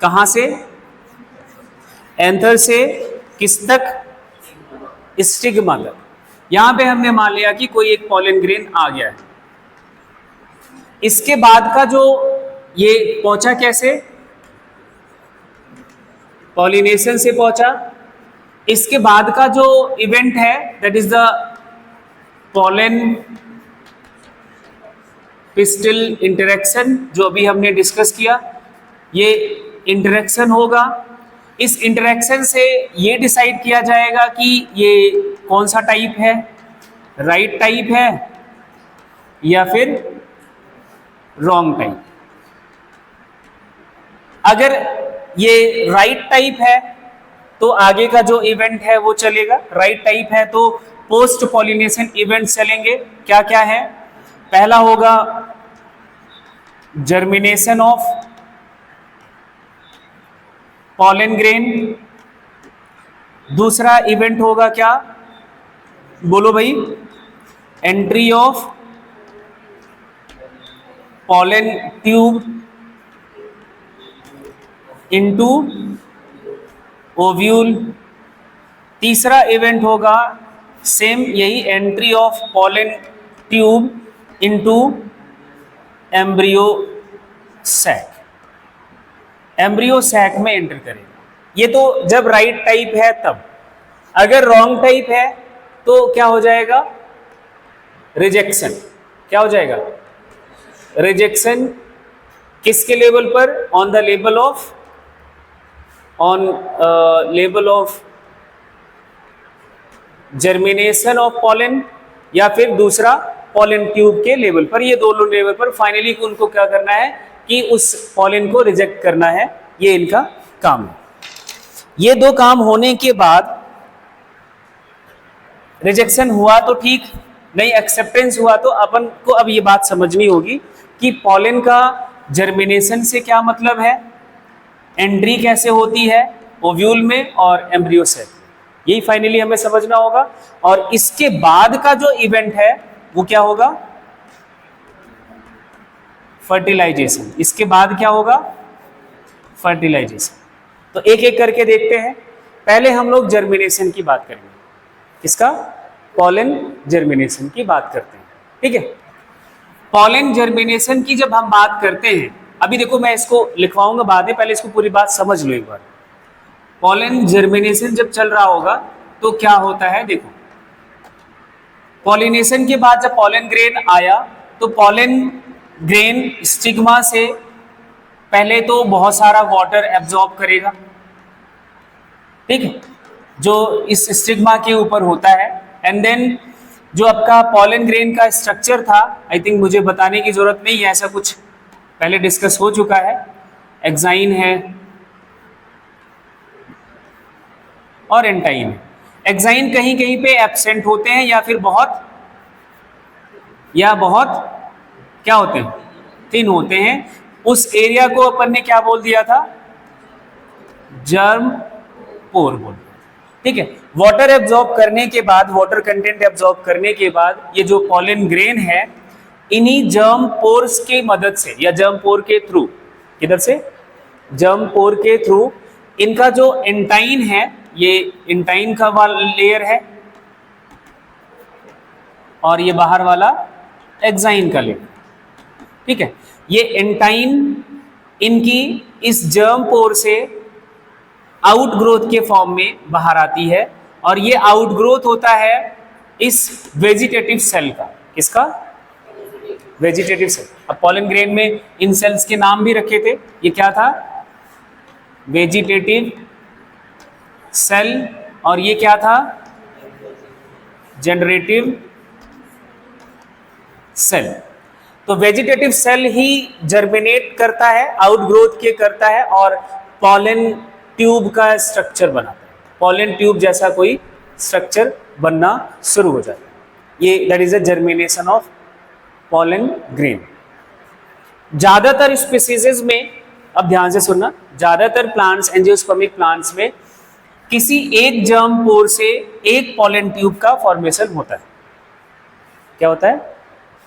कहां से, एंथर से किस तक, स्टिग्मा तक। यहां पे हमने मान लिया कि कोई एक पॉलन ग्रेन आ गया है। इसके बाद का जो ये पहुंचा कैसे, पॉलिनेशन से पहुंचा। इसके बाद का जो इवेंट है that is the pollen pistil interaction, जो अभी हमने डिस्कस किया। ये इंटरेक्शन होगा। इस इंटरेक्शन से ये डिसाइड किया जाएगा कि ये कौन सा टाइप है, राइट टाइप है या फिर रॉन्ग टाइप। अगर ये राइट टाइप है तो आगे का जो इवेंट है वो चलेगा। राइट टाइप है तो पोस्ट पॉलिनेशन इवेंट चलेंगे। क्या क्या है, पहला होगा जर्मिनेशन ऑफ पॉलन ग्रेन। दूसरा इवेंट होगा क्या, बोलो भाई, entry of pollen tube into ovule. तीसरा इवेंट होगा सेम यही, entry of pollen tube into embryo sac. Embryo sac में एंटर करेगा। ये तो जब राइट टाइप है तब। अगर रॉन्ग टाइप है तो क्या हो जाएगा, रिजेक्शन। क्या हो जाएगा, रिजेक्शन। किसके लेवल पर, on the level of, on level of germination of pollen, या फिर दूसरा पॉलन ट्यूब के लेवल पर। ये दोनों लेवल पर फाइनली उनको क्या करना है कि उस पॉलन को रिजेक्ट करना है। ये इनका काम है। ये दो काम होने के बाद रिजेक्शन हुआ तो ठीक, नहीं एक्सेप्टेंस हुआ तो अपन को अब ये बात समझनी होगी कि पॉलन का जर्मिनेशन से क्या मतलब है, एंट्री कैसे होती है ओव्यूल में और एम्ब्रियो सेल। यही फाइनली हमें समझना होगा। और इसके बाद का जो इवेंट है वो क्या होगा, फर्टिलाइजेशन। इसके बाद क्या होगा, फर्टिलाइजेशन। तो एक एक करके देखते हैं। पहले हम लोग जर्मिनेशन की बात करेंगे। किसका, पॉलन जर्मिनेशन की बात करते हैं। ठीक है, पॉलन जर्मिनेशन की जब हम बात करते हैं, अभी देखो मैं इसको लिखवाऊंगा बाद में, पहले इसको पूरी बात समझ लो एक बार। पॉलन जर्मिनेशन जब चल रहा होगा तो क्या होता है, देखो पॉलिनेशन के बाद जब पॉलन ग्रेन आया तो पॉलन ग्रेन स्टिग्मा से पहले तो बहुत सारा वाटर एब्जॉर्ब करेगा। ठीक है, जो इस स्टिग्मा के ऊपर होता है। एंड देन जो आपका पॉलन ग्रेन का स्ट्रक्चर था, आई थिंक मुझे बताने की जरूरत नहीं है, ऐसा कुछ पहले डिस्कस हो चुका है। एक्साइन है और एंटाइन है। एक्साइन कहीं कहीं पे एब्सेंट होते हैं या फिर बहुत क्या होते हैं, थिन होते हैं। उस एरिया को अपन ने क्या बोल दिया था, जर्म पोर बोल। ठीक है, वाटर एब्जॉर्ब करने के बाद, वाटर कंटेंट एब्जॉर्ब करने के बाद ये जो पॉलन ग्रेन है, इन्हीं जर्म पोर्स की मदद से या जर्म पोर के थ्रू, किधर से, जर्म पोर के थ्रू, इनका जो एंटाइन है, ये एंटाइन का वाला लेयर है और ये बाहर वाला एक्साइन का लेयर। ठीक है, ये एंटाइन इनकी इस जर्म पोर से आउट ग्रोथ के फॉर्म में बाहर आती है और ये आउट ग्रोथ होता है इस वेजिटेटिव सेल का। किसका, वेजिटेटिव सेल। अब पॉलन ग्रेन में इन सेल्स के नाम भी रखे थे। ये क्या था, वेजिटेटिव सेल, और ये क्या था, जनरेटिव सेल। तो वेजिटेटिव सेल ही जर्मिनेट करता है, आउटग्रोथ के करता है और पॉलन ट्यूब का स्ट्रक्चर बनाता है। पॉलन ट्यूब जैसा कोई स्ट्रक्चर बनना शुरू हो जाता है। ये that is a germination of pollen grain. ज्यादातर स्पीसीज में, अब ध्यान से सुनना, ज्यादातर प्लांट्स, एंजियोस्पर्मिक प्लांट्स में किसी एक जर्म पोर से एक पॉलन ट्यूब का फॉर्मेशन होता है। क्या होता है,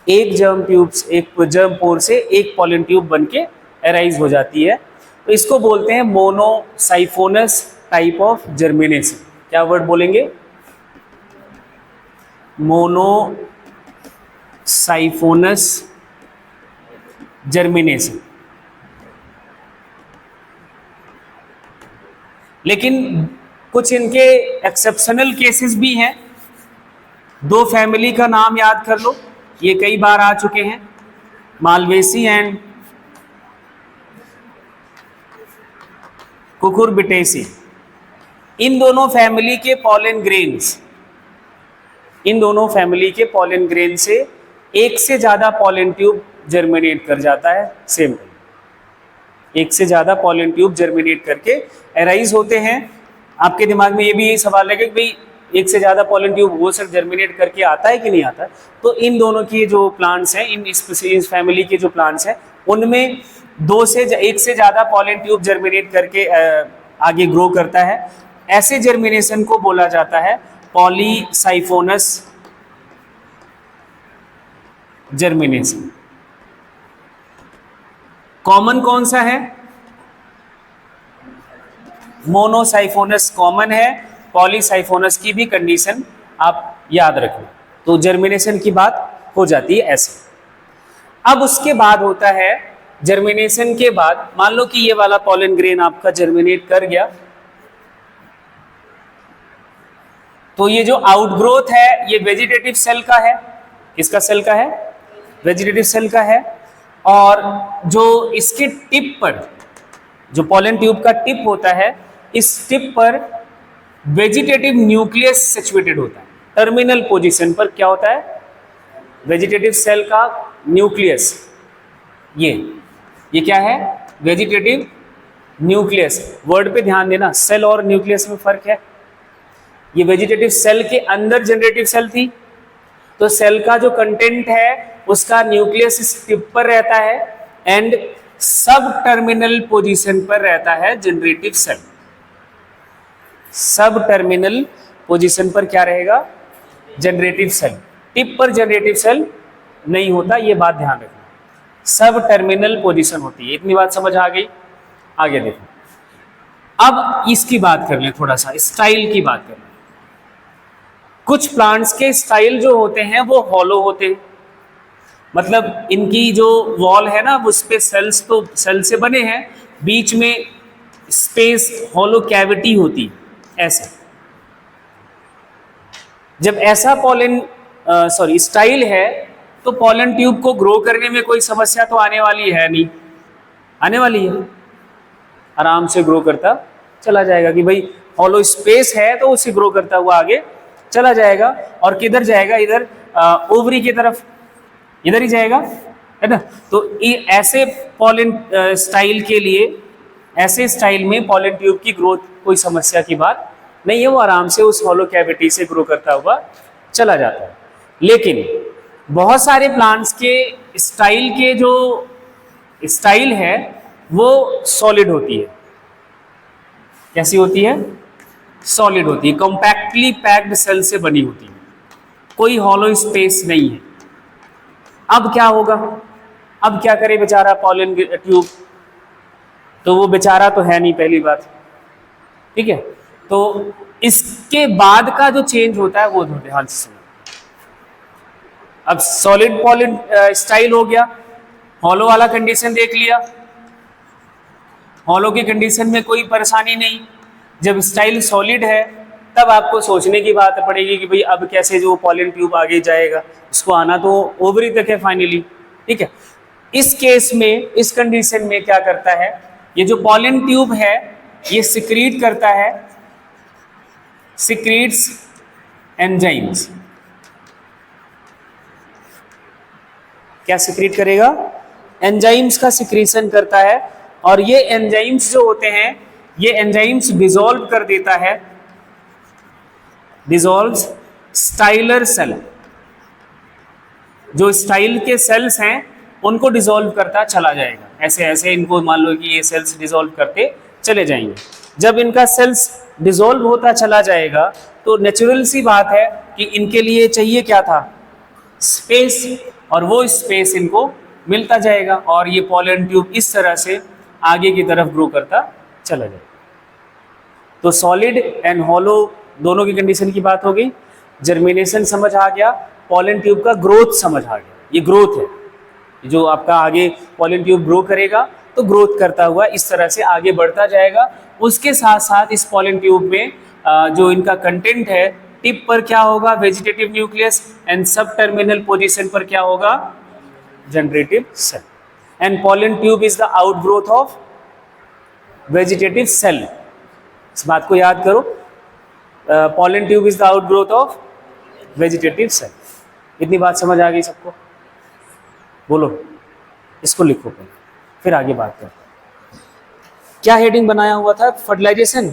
एक जर्म ट्यूब, एक जर्म पोर से एक पॉलन ट्यूब बनके अराइज हो जाती है। तो इसको बोलते हैं मोनोसाइफोनस टाइप ऑफ जर्मिनेशन। क्या वर्ड बोलेंगे? मोनोसाइफोनस जर्मिनेशन। लेकिन कुछ इनके एक्सेप्शनल केसेस भी हैं। दो फैमिली का नाम याद कर लो, ये कई बार आ चुके हैं, मालवेसी एंड कुकुरबिटेसी। इन दोनों फैमिली के पॉलन ग्रेन्स, इन दोनों फैमिली के पॉलन ग्रेन से एक से ज्यादा पॉलन ट्यूब जर्मिनेट कर जाता है। सेम, एक से ज्यादा पॉलन ट्यूब जर्मिनेट करके एराइज होते हैं। आपके दिमाग में ये भी यही सवाल है कि भाई एक से ज्यादा पॉलन ट्यूब वो सब जर्मिनेट करके आता है कि नहीं आता? तो इन दोनों की जो प्लांट्स हैं, इस फैमिली के जो प्लांट्स हैं, उनमें एक से ज्यादा पॉलन ट्यूब जर्मिनेट करके आगे ग्रो करता है। ऐसे जर्मिनेशन को बोला जाता है पॉलीसाइफोनस जर्मिनेशन। कॉमन कौन सा है? मोनोसाइफोनस कॉमन है, पॉलीसाइफोनस की भी कंडीशन आप याद रखना। तो जर्मिनेशन की बात हो जाती है ऐसे। अब उसके बाद होता है, जर्मिनेशन के बाद मान लो कि ये वाला पॉलन ग्रेन आपका जर्मिनेट कर गया, तो ये जो आउटग्रोथ है ये वेजिटेटिव सेल का है। किसका सेल का है? वेजिटेटिव सेल का है। और जो इसके टिप पर, जो पॉलन ट्यूब का टिप होता है, इस टिप पर वेजिटेटिव न्यूक्लियस सिचुएटेड होता है। टर्मिनल पोजीशन पर क्या होता है? वेजिटेटिव सेल का न्यूक्लियस। ये क्या है? Vegetative nucleus. वर्ड पे ध्यान देना, सेल और न्यूक्लियस में फर्क है। ये वेजिटेटिव सेल के अंदर जनरेटिव सेल थी, तो सेल का जो कंटेंट है उसका न्यूक्लियस इस टिप पर रहता है एंड सब टर्मिनल पोजीशन पर रहता है generative cell. Sub terminal position पर क्या रहेगा? Generative cell. टिप पर जनरेटिव सेल नहीं होता, ये बात ध्यान रखना। सब टर्मिनल पोजीशन होती है। इतनी बात समझ आ गई? आगे देखो। अब इसकी बात कर लें, थोड़ा सा स्टाइल की बात कर लें। कुछ प्लांट्स के स्टाइल जो होते हैं वो हॉलो होते हैं, मतलब इनकी जो वॉल है ना उस पे सेल्स तो सेल से बने हैं, बीच में स्पेस हॉलो कैविटी होती है ऐसे। जब ऐसा स्टाइल है तो पॉलन ट्यूब को ग्रो करने में कोई समस्या तो आने वाली है नहीं, आने वाली है, आराम से ग्रो करता चला जाएगा कि भाई हॉलो स्पेस है तो उसे ग्रो करता हुआ आगे चला जाएगा। और किधर जाएगा? इधर ओवरी की तरफ, इधर ही जाएगा, है ना। तो ऐसे पॉलन स्टाइल के लिए, ऐसे स्टाइल में पॉलन ट्यूब की ग्रोथ कोई समस्या की बात नहीं है, वो आराम से उस हॉलो कैविटी से ग्रो करता हुआ चला जाता है। लेकिन बहुत सारे प्लांट्स के स्टाइल के जो स्टाइल है वो सॉलिड होती है। कैसी होती है? सॉलिड होती है, कॉम्पैक्टली पैक्ड सेल से बनी होती है, कोई हॉलो स्पेस नहीं है। अब क्या होगा? अब क्या करे बेचारा पॉलन ट्यूब? तो वो बेचारा तो है नहीं, पहली बात, ठीक है। तो इसके बाद का जो चेंज होता है वो ध्यान से सुनो। अब सॉलिड पॉलन स्टाइल हो गया, हॉलो वाला कंडीशन देख लिया, हॉलो की कंडीशन में कोई परेशानी नहीं। जब स्टाइल सॉलिड है तब आपको सोचने की बात पड़ेगी कि भाई अब कैसे जो पॉलन ट्यूब आगे जाएगा, उसको आना तो ओवरी तक है फाइनली, ठीक है। इस केस में, इस कंडीशन में क्या करता है, ये जो पॉलन ट्यूब है ये सिक्रीट करता है, सिक्रीट्स एंजाइम्स। क्या सिक्रीट करेगा? एंजाइम्स का सिक्रीशन करता है। और ये एंजाइम्स जो होते हैं, ये एंजाइम्स डिसॉल्व कर देता है, डिसॉल्व्स स्टाइलर सेल। जो स्टाइल के सेल्स हैं उनको डिसॉल्व करता चला जाएगा, ऐसे ऐसे इनको मान लो कि ये सेल्स डिसॉल्व करते चले जाएंगे। जब इनका सेल्स डिसॉल्व होता चला जाएगा तो नेचुरल सी बात है कि इनके लिए चाहिए क्या था? स्पेस, और वो स्पेस इनको मिलता जाएगा और ये पॉलन ट्यूब इस तरह से आगे की तरफ ग्रो करता चला जाए। तो सॉलिड एंड हॉलो दोनों की कंडीशन की बात हो गई, जर्मिनेशन समझ आ गया, पॉलन ट्यूब का ग्रोथ समझ आ गया। ये ग्रोथ है, जो आपका आगे पॉलन ट्यूब ग्रो करेगा तो ग्रोथ करता हुआ इस तरह से आगे बढ़ता जाएगा। उसके साथ साथ इस पॉलन ट्यूब में जो इनका कंटेंट है, टिप पर क्या होगा, vegetative nucleus, and sub terminal position पर क्या होगा, generative cell. And pollen tube is the outgrowth of vegetative cell. इस बात को याद करो, pollen tube is the outgrowth of vegetative cell. इतनी बात समझ आ गई सबको? बोलो, इसको लिखो पहले, फिर आगे बात करो। क्या हेडिंग बनाया हुआ था? फर्टिलाइजेशन।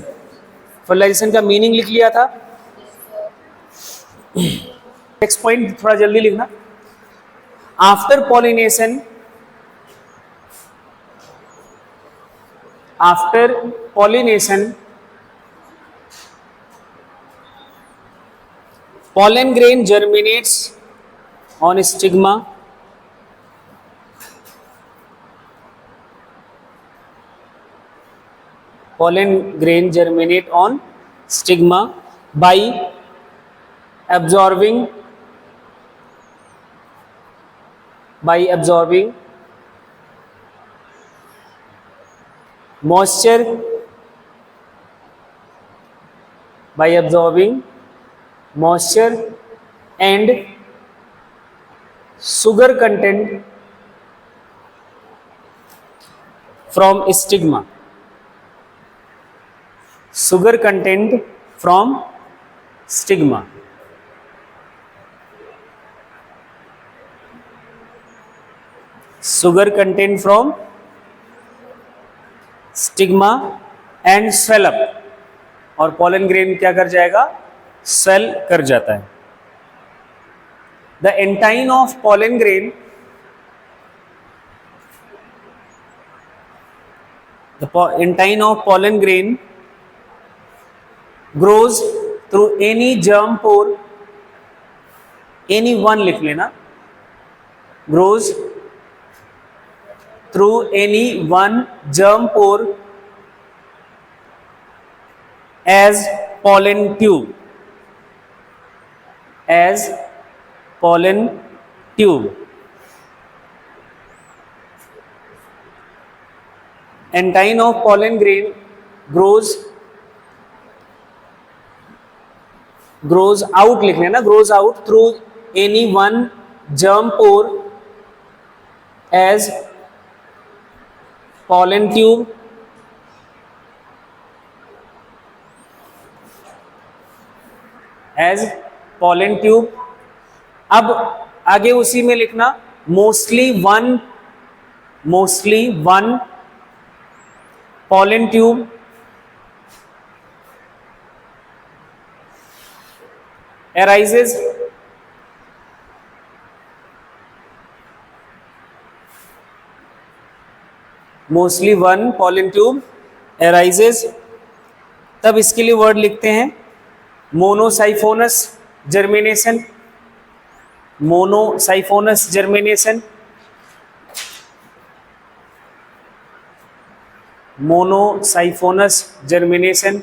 फर्टिलाइजेशन का मीनिंग लिख लिया था। नेक्स्ट पॉइंट थोड़ा जल्दी लिखना। After pollination, after pollination pollen grain germinates on stigma. Pollen grain germinate on stigma by absorbing moisture, moisture and sugar content from stigma. Sugar content from stigma. Sugar content from stigma and swell up. और pollen grain क्या कर जाएगा, swell कर जाता है। The entine of pollen grain, the entine of pollen grain grows through any germ pore, any one लिख लेना, grows through any one germ pore as pollen tube, as pollen tube. Entine of pollen grain grows out लिख लेना, grows out through any one germ pore as pollen tube, as pollen tube. अब आगे उसी में लिखना, mostly one pollen tube arises तब इसके लिए वर्ड लिखते हैं monosiphonous germination, monosiphonous germination, monosiphonous germination.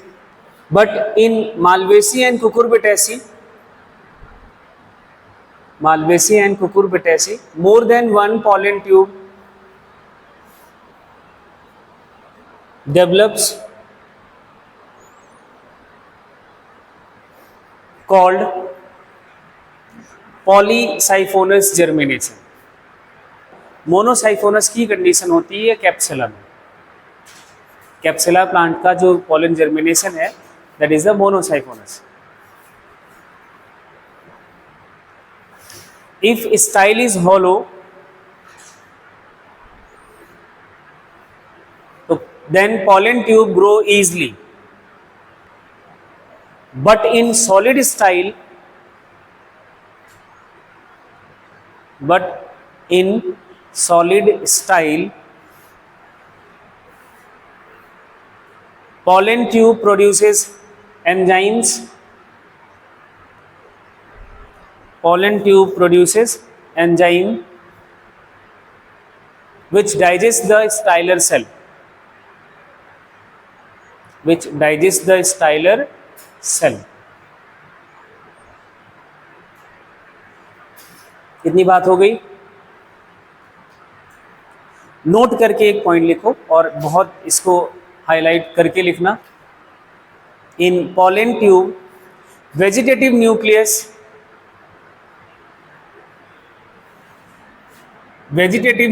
But in malvaceae and cucurbitaceae more than one pollen tube develops called polysiphonous germination. Monosiphonous की कंडीशन होती है कैप्सुला में. कैप्सुला प्लांट का जो पॉलन जर्मिनेशन है, that is the monosiphonous. If style is hollow, तो then pollen tube grow easily. But in solid style, pollen tube produces enzymes. Pollen tube produces enzyme which digest the styler cell. which digest the styler cell. कितनी बात हो गई? Note करके एक point लिखो और बहुत इसको हाईलाइट करके लिखना. इन pollen tube, vegetative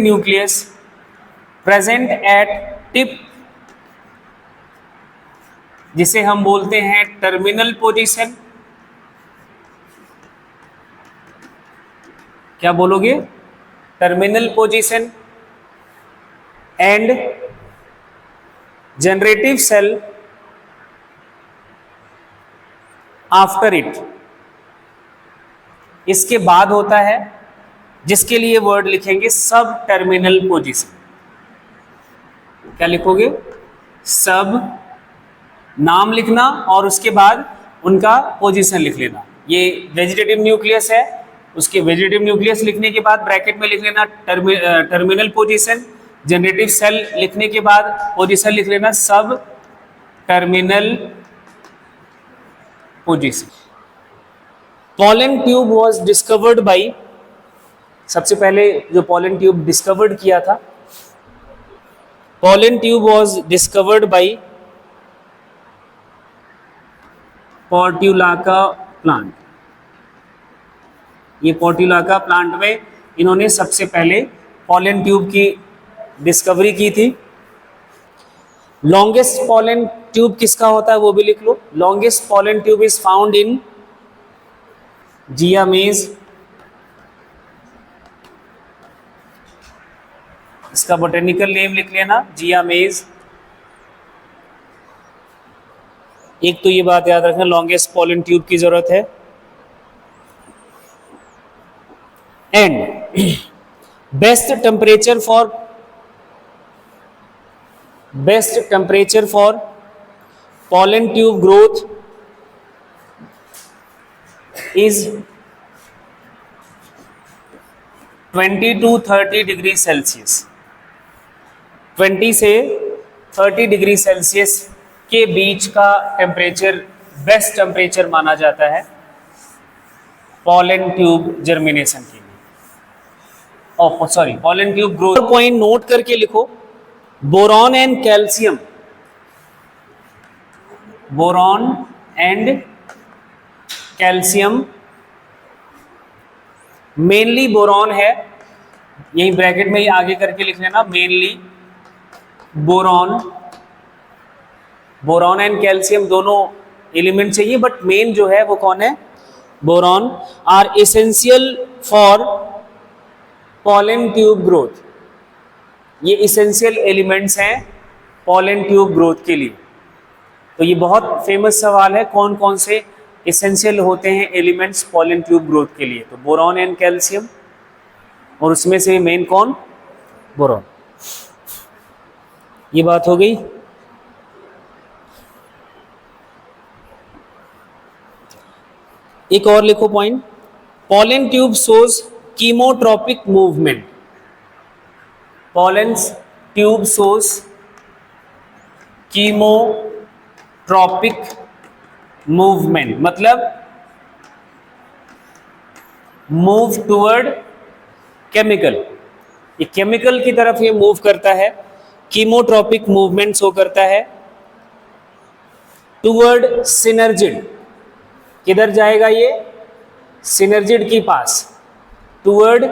nucleus present at tip, जिसे हम बोलते हैं टर्मिनल पोजीशन. क्या बोलोगे? Terminal position. And generative cell after it, इसके बाद होता है, जिसके लिए वर्ड लिखेंगे सब टर्मिनल पोजीशन. क्या लिखोगे? सब, नाम लिखना और उसके बाद उनका पोजीशन लिख लेना. ये वेजिटेटिव न्यूक्लियस है, उसके वेजिटेटिव न्यूक्लियस लिखने के बाद ब्रैकेट में लिख लेना टर्मिनल पोजीशन. जनरेटिव सेल लिखने के बाद पोजीशन लिख लेना सब terminal position. Pollen tube was discovered by, सबसे पहले जो पॉलन ट्यूब डिस्कवर्ड किया था, pollen tube was discovered by Portulaca plant. ये पोर्टुलाका प्लांट में इन्होंने सबसे पहले पॉलन ट्यूब की डिस्कवरी की थी. लॉन्गेस्ट पॉलन ट्यूब किसका होता है वो भी लिख लो. Longest pollen tube is found in zea mays. इसका बोटेनिकल नेम लिख लेना जिया मेज. एक तो ये बात याद रखना, लॉन्गेस्ट पॉलन ट्यूब की जरूरत है. And best temperature for pollen tube growth is 20 to 30 degree Celsius. 20 से 30 डिग्री सेल्सियस के बीच का टेम्परेचर बेस्ट टेम्परेचर माना जाता है पॉलन ट्यूब जर्मिनेशन के लिए. Pollen tube growth. Point note करके लिखो. Boron and calcium, boron and calcium, mainly boron है, यही ब्रैकेट में ही आगे करके लिख लेना, मेनली बोरॉन एंड कैल्शियम दोनों एलिमेंट चाहिए, बट मेन जो है वो कौन है? Boron. Are essential for pollen tube growth. ये इसेंशियल एलिमेंट्स हैं पॉलन ट्यूब ग्रोथ के लिए. तो ये बहुत फेमस सवाल है, कौन कौन से इसेंशियल होते हैं एलिमेंट्स पॉलन ट्यूब ग्रोथ के लिए? तो बोरॉन एंड कैल्शियम, और उसमें से मेन कौन? बोरॉन. ये बात हो गई. एक और लिखो point. Pollen tube shows chemotropic movement. Pollen tube shows chemotropic movement, मतलब मूव टुवर्ड केमिकल. ये केमिकल की तरफ ये मूव करता है. कीमोट्रॉपिक मूवमेंट शो करता है. टुवर्ड सिनर्जिड, किधर जाएगा ये? सिनर्जिड के पास. Toward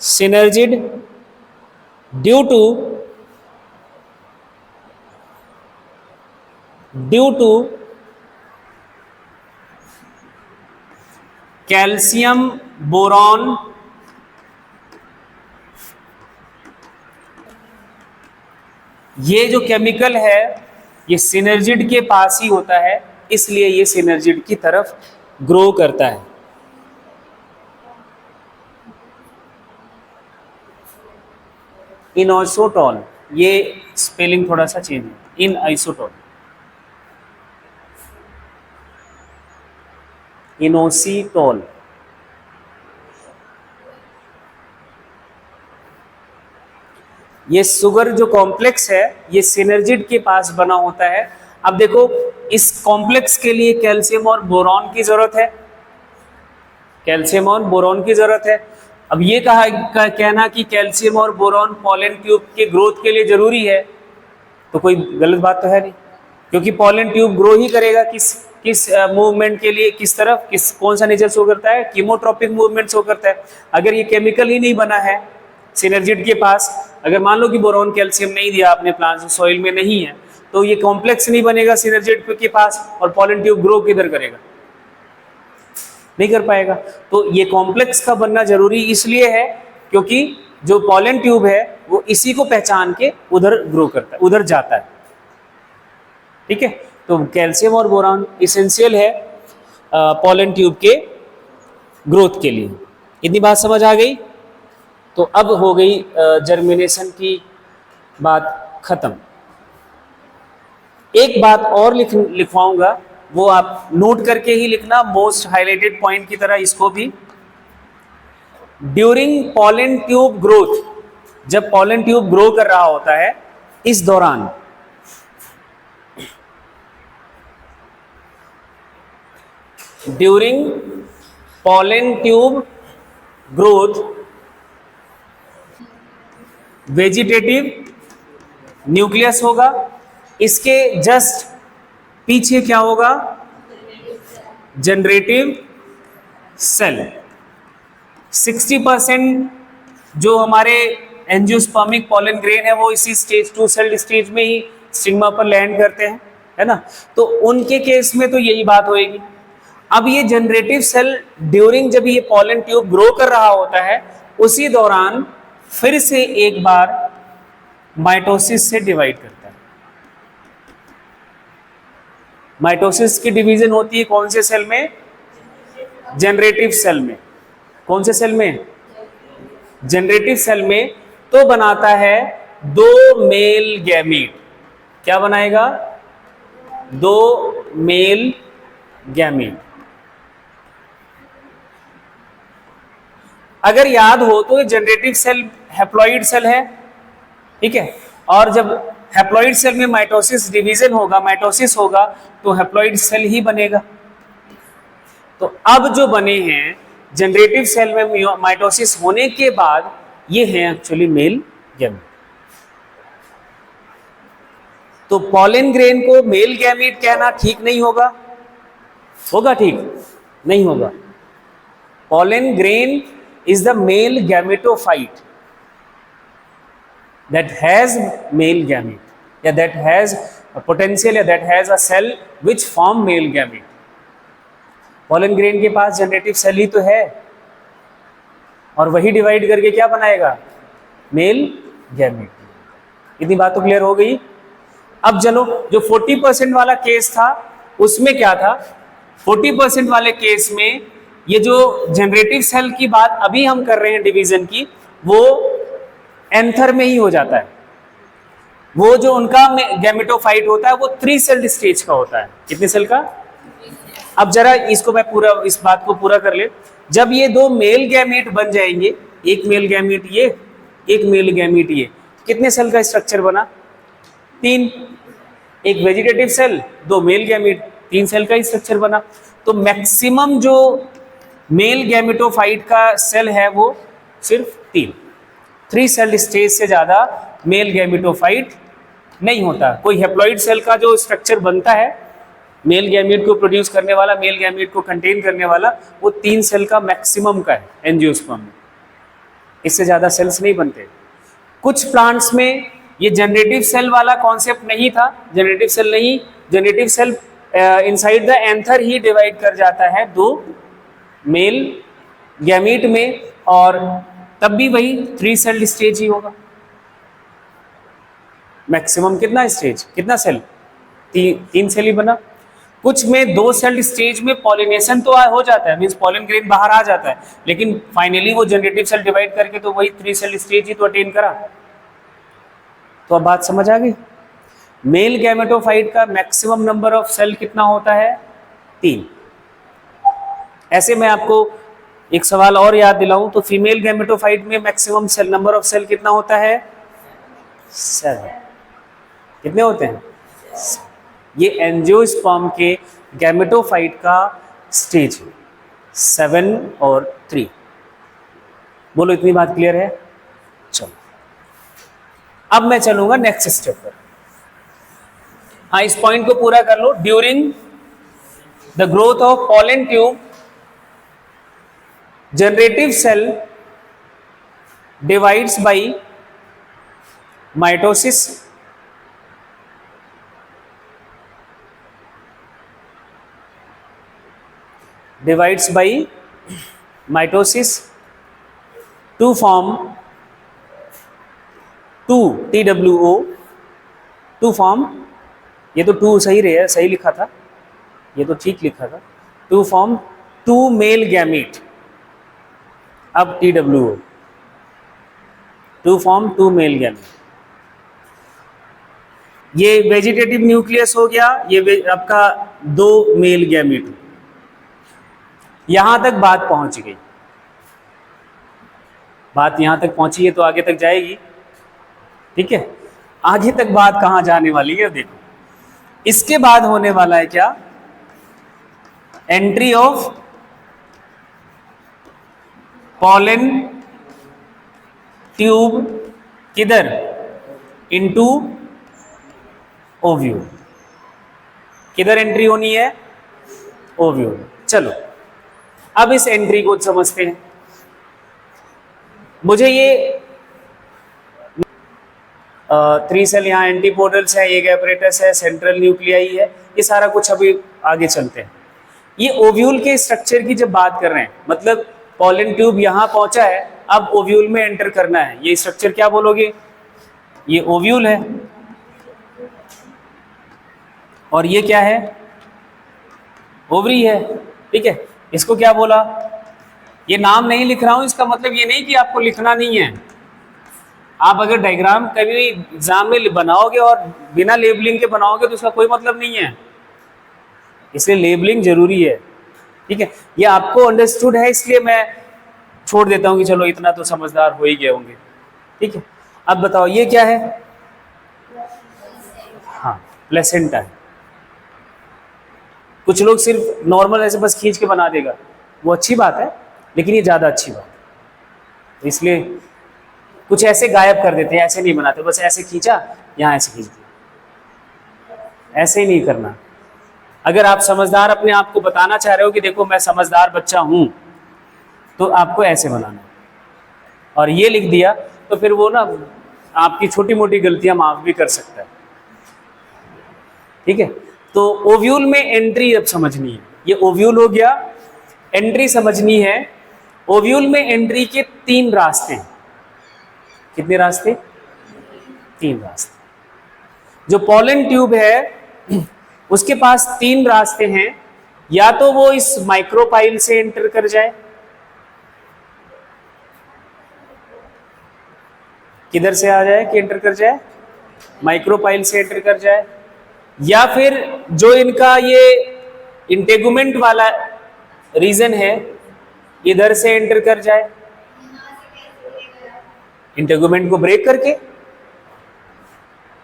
synergid due to calcium boron ये जो केमिकल है ये सिनर्जिड के पास ही होता है, इसलिए ये सिनर्जिड की तरफ ग्रो करता है. इनोसोटॉल, ये स्पेलिंग थोड़ा सा चेंज है, इन आइसोटॉल, इनोसीटॉल. ये शुगर जो कॉम्प्लेक्स है ये सिनर्जिड के पास बना होता है अब देखो इस कॉम्प्लेक्स के लिए कैल्शियम और बोरॉन की जरूरत है, कैल्शियम और बोरॉन की जरूरत है। अब ये कहना कि कैल्शियम और बोरॉन पॉलन ट्यूब के ग्रोथ के लिए जरूरी है, तो कोई गलत बात तो है नहीं, क्योंकि पॉलन ट्यूब ग्रो ही करेगा किस मूवमेंट के लिए, किस तरफ, कौन सा नेचर शो करता है, कीमोट्रोपिक मूवमेंट शो करता है। अगर ये केमिकल ही नहीं बना है सिनर्जिड के पास, अगर मान लो कि बोरॉन कैल्शियम नहीं दिया आपने प्लांट सॉइल में नहीं है, तो ये कॉम्प्लेक्स नहीं बनेगा सिनर्जिड के पास, और पॉलन ट्यूब ग्रो किधर करेगा, नहीं कर पाएगा। तो ये कॉम्प्लेक्स का बनना जरूरी इसलिए है क्योंकि जो पॉलन ट्यूब है वो इसी को पहचान के उधर ग्रो करता है, उधर जाता है, ठीक है। तो कैल्शियम और बोरॉन इसेंशियल है पॉलन ट्यूब के ग्रोथ के लिए। इतनी बात समझ आ गई? तो अब हो गई जर्मिनेशन की बात खत्म। एक बात और लिखवाऊंगा, वो आप नोट करके ही लिखना, मोस्ट हाईलाइटेड पॉइंट की तरह इसको भी। ड्यूरिंग पॉलन ट्यूब ग्रोथ, जब पॉलन ट्यूब ग्रो कर रहा होता है, इस दौरान during pollen tube growth vegetative nucleus होगा, इसके जस्ट पीछे क्या होगा, जनरेटिव सेल। 60% जो हमारे एंजियोस्पर्मिक पॉलन ग्रेन है वो इसी स्टेज 2 सेल स्टेज में ही स्टिग्मा पर लैंड करते हैं, है ना। तो उनके केस में तो यही बात होएगी। अब ये जनरेटिव सेल ड्यूरिंग जब ये पॉलन ट्यूब ग्रो कर रहा होता है, उसी दौरान फिर से एक बार माइटोसिस से डिवाइड करता है। माइटोसिस की डिवीजन होती है कौन से सेल में, जनरेटिव सेल में। कौन से सेल में, जनरेटिव सेल में। तो बनाता है 2 मेल गैमीट। क्या बनाएगा, 2 मेल गैमीट। अगर याद हो तो ये जनरेटिव सेल हैप्लॉइड सेल है, ठीक है। और जब हैप्लॉइड सेल में माइटोसिस डिवीजन होगा, माइटोसिस होगा, तो हैप्लॉइड सेल ही बनेगा। तो अब जो बने हैं जनरेटिव सेल में माइटोसिस होने के बाद, ये हैं एक्चुअली मेल गैमीट। तो पॉलन ग्रेन को मेल गैमीट कहना ठीक नहीं होगा, होगा ठीक? नहीं होगा। Pollen grain is the male gametophyte that has male gamete, या that has a potential, या that has a cell which form male gamete। Pollen grain के पास जनरेटिव सेल ही तो है, और वही डिवाइड करके क्या बनाएगा, मेल गैमेट। इतनी बात तो क्लियर हो गई। अब चलो, जो 40% वाला केस था उसमें क्या था, 40% वाले केस में ये जो जनरेटिव सेल की बात अभी हम कर रहे हैं डिवीजन की, वो एंथर में ही हो जाता है। वो जो उनका गैमेटोफाइट होता है वो 3 सेल स्टेज का होता है। कितने सेल का? अब जरा इसको मैं पूरा, इस बात को पूरा कर ले। जब ये 2 मेल गैमेट बन जाएंगे, एक मेल गैमेट ये, एक मेल गैमेट ये, कितने सेल का स्ट्रक्चर बना, 3। एक vegetative cell, 2 male gamete, 3 cell का स्ट्रक्चर बना। तो मैक्सिमम जो मेल गैमेटोफाइट का सेल है वो सिर्फ 3 सेल स्टेज से ज्यादा मेल गैमेटोफाइट नहीं होता। कोई हैप्लॉइड सेल का जो स्ट्रक्चर बनता है मेल गैमेट को प्रोड्यूस करने वाला, मेल गैमेट को कंटेन करने वाला, वो 3 सेल का मैक्सिमम का है एंजियोस्पर्म में, इससे ज्यादा सेल्स नहीं बनते। कुछ प्लांट्स में ये जनरेटिव सेल वाला कॉन्सेप्ट नहीं था, जनरेटिव सेल नहीं, generative cell inside the anther ही डिवाइड कर जाता है 2 मेल गैमीट में, और तब भी वही 3 सेल स्टेज ही होगा। मैक्सिमम कितना स्टेज, कितना सेल, 3 सेल ही बना। कुछ में 2 सेल स्टेज में पॉलिनेशन तो हो जाता है, मींस पॉलन ग्रेन बाहर आ जाता है, लेकिन फाइनली वो जनरेटिव सेल डिवाइड करके तो वही 3 सेल स्टेज ही तो अटेन करा। तो अब बात समझ आ गई। मेल गैमेटोफाइट का मैक्सिमम नंबर ऑफ सेल कितना होता है, 3। ऐसे मैं आपको एक सवाल और याद दिलाऊं तो फीमेल गैमेटोफाइट में maximum cell number of cell कितना होता है, 7। कितने होते हैं? ये एंजियोस्पर्म के गैमेटोफाइट का स्टेज है 7 और 3। बोलो इतनी बात क्लियर है? चलो अब मैं चलूंगा नेक्स्ट स्टेप पर। हाँ, इस पॉइंट को पूरा कर लो। During the growth of pollen tube generative cell divides by mitosis to form 2 TWO to form, ये तो 2 सही रहे, सही लिखा था, ये तो ठीक लिखा था, to form 2 मेल गैमीट। अब TWO to form 2 male gamete. ये वेजिटेटिव न्यूक्लियस हो गया, ये आपका 2 मेल गैमीट। यहां तक बात पहुंच गई, बात यहां तक पहुंची है तो आगे तक जाएगी। ठीक है, आगे तक बात कहां जाने वाली है देखो। इसके बाद होने वाला है क्या? एंट्री ऑफ पॉलन ट्यूब किधर? Into ovule. किधर एंट्री होनी है? ओव्यूल। चलो अब इस एंट्री को समझते हैं। मुझे ये 3 सेल यहाँ एंटीपोडल्स है, एक एपरेटस है, सेंट्रल न्यूक्लियाई है, ये सारा कुछ अभी आगे चलते हैं। ये ओव्यूल के स्ट्रक्चर की जब बात कर रहे हैं, मतलब पॉलन ट्यूब यहाँ पहुंचा है, अब ओव्यूल में एंटर करना है, ये स्ट्रक्चर क्या बोलोगे? ये ओव्यूल है। और ये क्या है? ओवरी है। ठीक है, इसको क्या बोला? ये नाम नहीं लिख रहा हूं, इसका मतलब ये नहीं कि आपको लिखना नहीं है। आप अगर डायग्राम कभी एग्जाम में बनाओगे और बिना लेबलिंग के बनाओगे तो उसका कोई मतलब नहीं है, इसलिए लेबलिंग जरूरी है। ठीक है, ये आपको अंडरस्टूड है, इसलिए मैं छोड़ देता हूं कि चलो इतना तो समझदार हो ही गए होंगे। ठीक है, अब बताओ ये क्या है? हाँ, प्लेसेंटा है। कुछ लोग सिर्फ नॉर्मल ऐसे बस खींच के बना देगा, वो अच्छी बात है, लेकिन ये ज़्यादा अच्छी बात है, तो इसलिए कुछ ऐसे गायब कर देते हैं, ऐसे नहीं बनाते, बस ऐसे खींचा, यहाँ ऐसे खींच दिया, ऐसे ही नहीं करना। अगर आप समझदार अपने आप को बताना चाह रहे हो कि देखो मैं समझदार बच्चा हूँ, तो आपको ऐसे बनाना है। और ये लिख दिया तो फिर वो ना आपकी छोटी मोटी गलतियाँ माफ़ भी कर सकता है। ठीक है, तो ओव्यूल में एंट्री अब समझनी है। ये ओव्यूल हो गया, एंट्री समझनी है। ओव्यूल में एंट्री के 3 रास्ते हैं। कितने रास्ते? 3 रास्ते। जो पॉलन ट्यूब है उसके पास 3 रास्ते हैं। या तो वो इस माइक्रोपाइल से एंटर कर जाए, किधर से आ जाए कि एंटर कर जाए? माइक्रोपाइल से एंटर कर जाए, या फिर जो इनका ये इंटेगुमेंट वाला रीजन है इधर से एंटर कर जाए, इंटेगुमेंट को ब्रेक करके।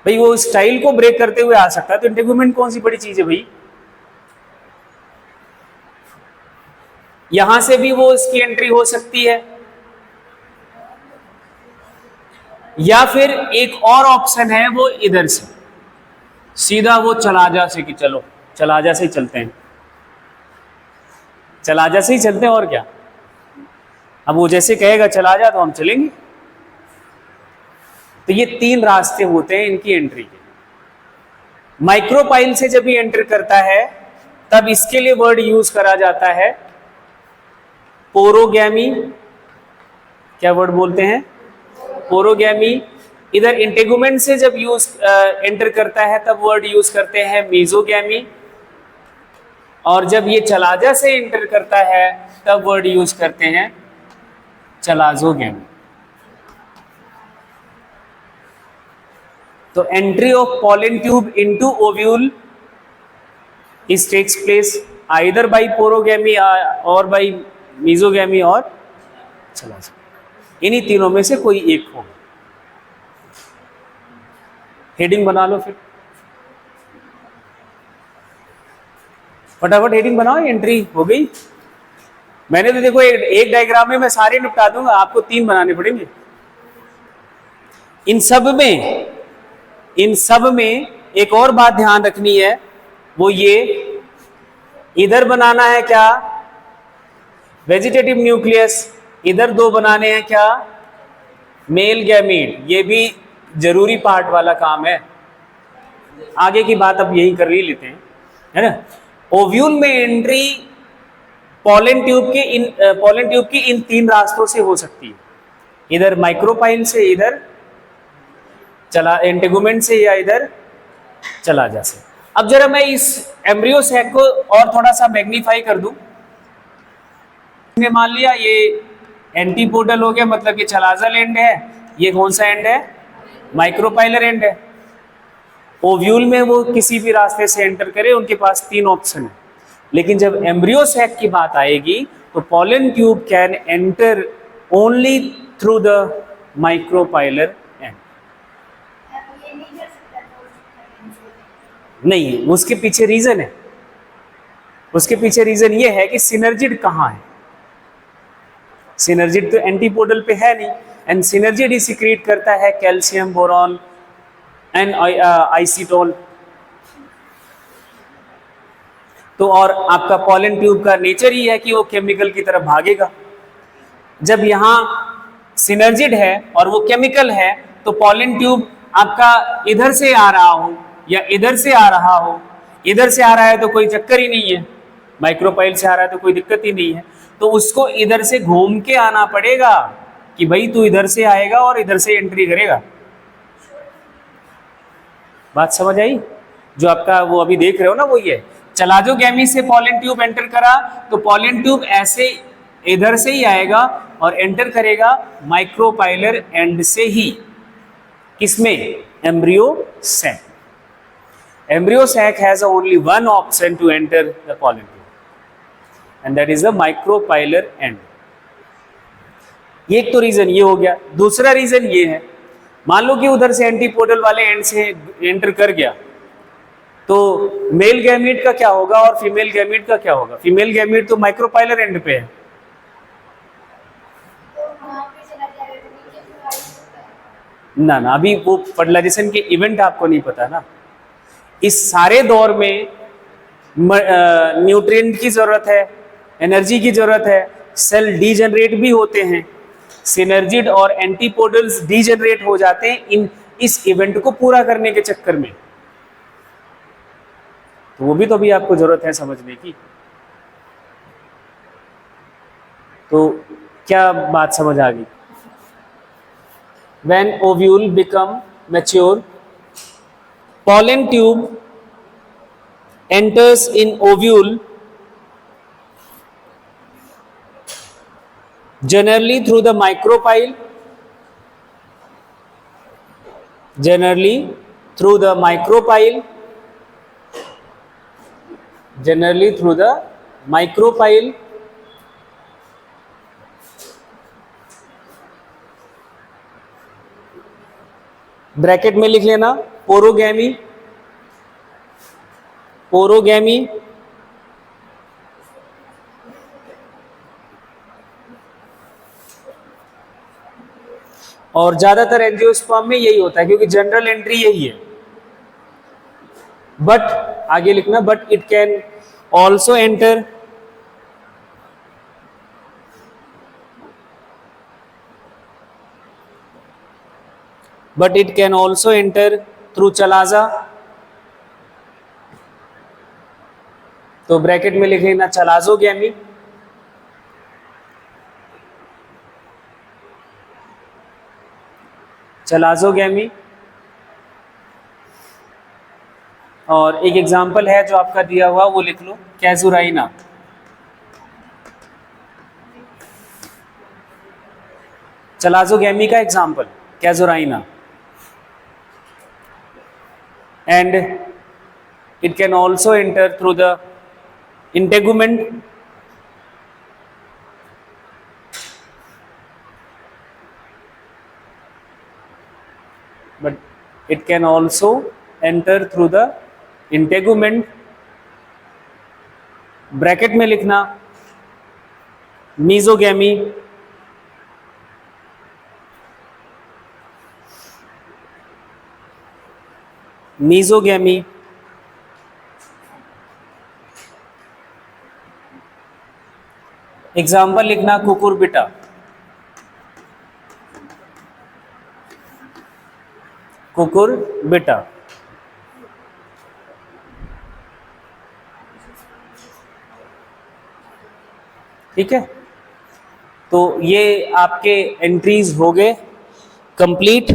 भाई वो स्टाइल को ब्रेक करते हुए आ सकता है, तो इंटेगुमेंट कौन सी बड़ी चीज है भाई? यहां से भी वो इसकी एंट्री हो सकती है, या फिर एक और ऑप्शन है वो इधर से सीधा वो चलाजा से, कि चलो चलाजा से ही चलते हैं, चलाजा से ही चलते हैं और क्या। अब वो जैसे कहेगा चला जा तो हम चलेंगे। तो ये 3 रास्ते होते हैं इनकी एंट्री के। माइक्रोपाइल से जब ये एंटर करता है तब इसके लिए वर्ड यूज करा जाता है पोरोगैमी। क्या वर्ड बोलते हैं? पोरोगैमी। इधर इंटेगुमेंट से जब यूज एंटर करता है तब वर्ड यूज करते हैं मीजोगैमी, और जब ये चलाजा से एंटर करता है तब वर्ड यूज करते हैं चलाजोगैमी। तो entry of pollen tube into ovule is takes place either by porogamy और बाय मीजोगैमी और चलाजा। इन्हीं तीनों में से कोई एक होगा। हेडिंग बना लो फिर। फटाफट हेडिंग बनाओ, एंट्री हो गई। मैंने तो देखो एक डायग्राम में मैं सारे निपटा दूंगा, आपको 3 बनाने पड़ेंगे। इन सब में एक और बात ध्यान रखनी है, वो ये, इधर बनाना है क्या वेजिटेटिव न्यूक्लियस, इधर 2 बनाने हैं क्या मेल गैमीट। ये भी जरूरी पार्ट वाला काम है। आगे की बात अब यही कर ही लेते हैं, है ना। ओव्यूल में एंट्री पॉलन ट्यूब की इन 3 रास्तों से हो सकती है, इधर माइक्रोपाइल से, इधर चला इंटेगुमेंट से, या इधर चला जा सकता। अब जरा मैं इस एम्ब्रियो सैक को और थोड़ा सा मैग्नीफाई कर दूं। मान लिया ये एंटीपोडल हो गया, मतलब ये चलाजल एंड है, ये कौन सा एंड है माइक्रोपाइलर एंड है। ओव्यूल में वो किसी भी रास्ते से एंटर करे, उनके पास 3 ऑप्शन है। लेकिन जब एम्ब्रियो सैक की बात आएगी तो pollen tube can enter only through the micropylar and. नहीं, उसके पीछे रीजन है, उसके पीछे रीजन ये है कि सिनर्जिड कहाँ है। सिनर्जिड तो एंटीपोडल पे है नहीं, एंड सिनर्जिड ही सिक्रीट करता है कैल्शियम, बोरॉन एंड आइसीटोल। तो और आपका पॉलन ट्यूब का नेचर ही है कि वो केमिकल की तरफ भागेगा। जब यहाँ सिनर्जिड है और वो केमिकल है, तो पॉलन ट्यूब आपका इधर से आ रहा हो या इधर से आ रहा हो, इधर से आ रहा है तो कोई चक्कर ही नहीं है, माइक्रोपाइल से आ रहा है तो कोई दिक्कत ही नहीं है, तो उसको इधर से घूम के आना पड़ेगा कि भाई तू इधर से आएगा और इधर से एंट्री करेगा। बात समझ आई? जो आपका वो अभी देख रहे हो ना, वो ये चलाजोगैमी से पॉलन ट्यूब एंटर करा, तो पॉलन ट्यूब ऐसे इधर से ही आएगा और एंटर करेगा माइक्रोपाइलर एंड से ही। किसमें? Embryo sac. Embryo sac has only one option to enter the pollen tube and that is the micropylar end. ये एक तो रीजन ये हो गया। दूसरा रीजन ये है, मान लो कि उधर से एंटीपोडल वाले एंड से एंटर कर गया, तो मेल गैमीट का क्या होगा और फीमेल गैमीट का क्या होगा? फीमेल गैमीट तो माइक्रोपाइलर एंड पे है। ना ना, अभी वो फर्टिलाइजेशन के इवेंट आपको नहीं पता ना। इस सारे दौर में न्यूट्रिएंट की जरूरत है, एनर्जी की जरूरत है, सेल डीजनरेट भी होते हैं, सिनर्जिड और एंटीपोडल्स डीजनरेट हो जाते हैं इस इवेंट को पूरा करने के चक्कर में। तो वो भी तो अभी आपको जरूरत है समझने की। तो क्या बात समझ आ गई? When ovule become mature, pollen tube enters in ovule generally through the micropyle, generally through the micropyle, generally through the micropyle, bracket में लिख लेना पोरोगैमी, पोरोगैमी और ज्यादातर एंजियोस्पर्म में यही होता है क्योंकि जनरल एंट्री यही है। बट आगे लिखना, but it can also enter but it can also enter through chalaza। तो ब्रैकेट में लिख लेना चलाजोगैमी, चलाजोगैमी। और एक एग्जांपल है जो आपका दिया हुआ वो लिख लो, कैजुराइना। चलाजोगैमी का example casuarina. And it can also enter through the integument, but it can also enter through the integument bracket में लिखना मीजोगैमी, मीजोगैमी, एग्जाम्पल लिखना कुकुरबिटा, कुकुरबिटा। ठीक है, तो ये आपके एंट्रीज हो गए कंप्लीट।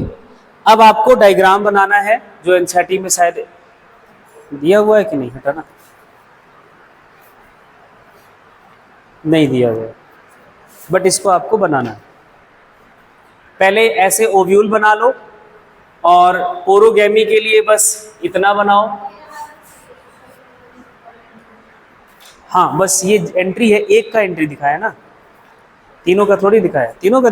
अब आपको डायग्राम बनाना है जो एनसीईआरटी में शायद दिया हुआ है कि नहीं, हटाना नहीं दिया हुआ है, बट इसको आपको बनाना है। पहले ऐसे ओव्यूल बना लो और ओरोगैमी के लिए बस इतना बनाओ। हाँ बस ये एंट्री है, एक का एंट्री दिखाया ना, तीनों का थोड़ी दिखाया, तीनों का